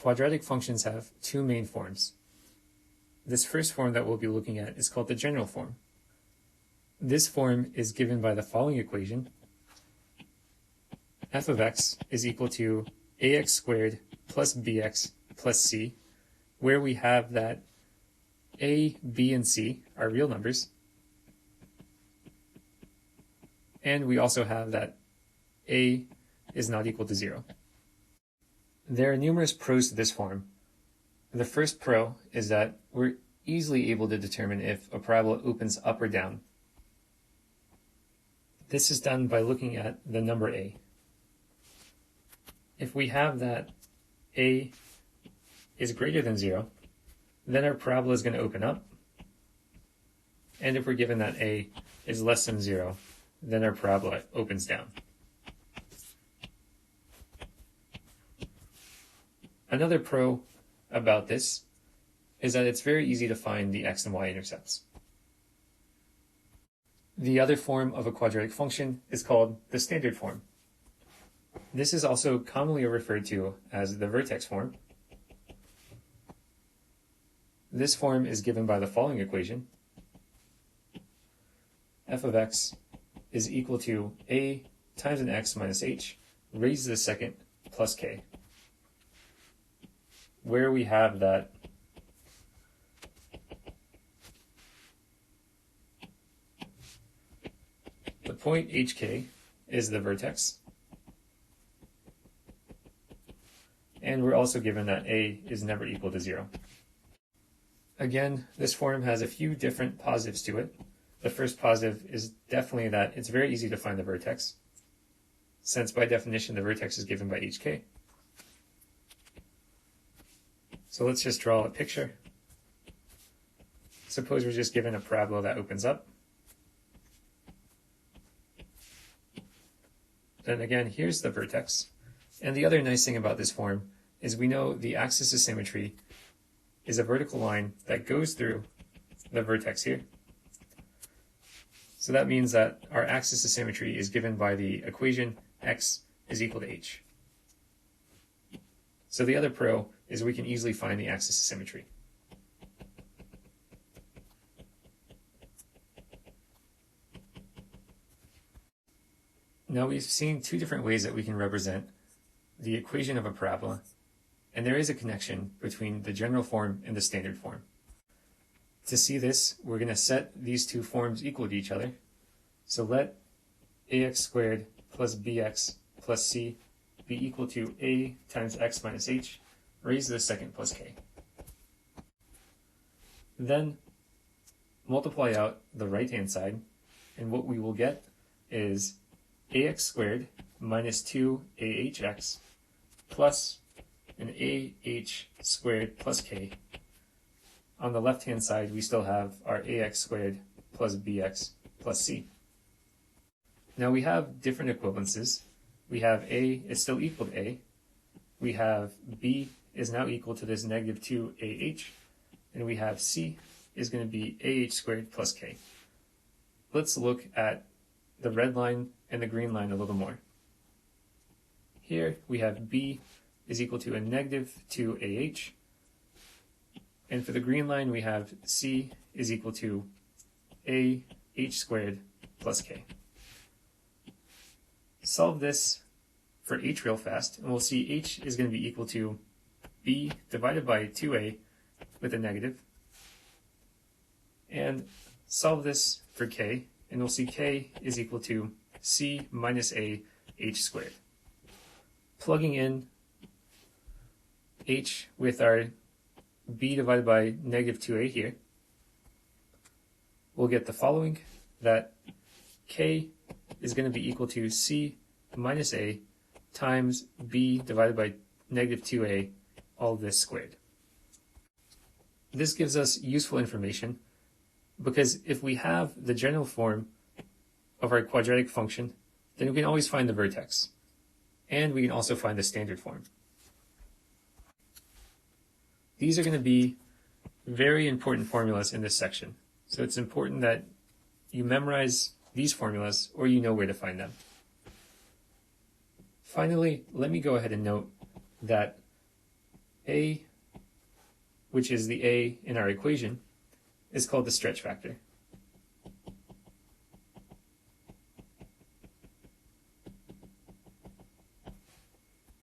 Quadratic functions have two main forms. This first form that we'll be looking at is called the general form. This form is given by the following equation. F of x is equal to ax squared plus bx plus c, where we have that a, b, and c are real numbers. And we also have that a is not equal to 0. There are numerous pros to this form. The first pro is that we're easily able to determine if a parabola opens up or down. This is done by looking at the number a. If we have that a is greater than 0, then our parabola is going to open up. And if we're given that a is less than 0, then our parabola opens down. Another pro about this is that it's very easy to find the x and y intercepts. The other form of a quadratic function is called the standard form. This is also commonly referred to as the vertex form. This form is given by the following equation. F of x is equal to a times an x minus h raised to the second plus k, where we have that the point hk is the vertex, and we're also given that a is never equal to 0. Again, this form has a few different positives to it. The first positive is definitely that it's very easy to find the vertex, since by definition the vertex is given by hk. So let's just draw a picture. Suppose we're just given a parabola that opens up. Then again, here's the vertex. And the other nice thing about this form is we know the axis of symmetry is a vertical line that goes through the vertex here. So that means that our axis of symmetry is given by the equation x is equal to h. So the other pro is we can easily find the axis of symmetry. Now we've seen two different ways that we can represent the equation of a parabola, and there is a connection between the general form and the standard form. To see this, we're going to set these two forms equal to each other. So let ax squared plus bx plus c be equal to a times x minus h raised to the second plus k. Then multiply out the right-hand side, and what we will get is ax squared minus 2ahx plus an ah squared plus k. On the left-hand side, we still have our ax squared plus bx plus c. Now we have different equivalences. We have a is still equal to a. We have b is now equal to this negative 2ah. And we have c is going to be ah squared plus k. Let's look at the red line and the green line a little more. Here we have b is equal to a negative 2ah. And for the green line, we have c is equal to ah squared plus k. Solve this for h real fast, and we'll see h is going to be equal to b divided by 2a with a negative. And solve this for k, and we'll see k is equal to c minus a h squared. Plugging in h with our b divided by negative 2a here, we'll get the following, that k is going to be equal to c minus a times b divided by negative 2a, all this squared. This gives us useful information because if we have the general form of our quadratic function, then we can always find the vertex, and we can also find the standard form. These are going to be very important formulas in this section, so it's important that you memorize these formulas or you know where to find them. Finally, let me go ahead and note that A, which is the A in our equation, is called the stretch factor.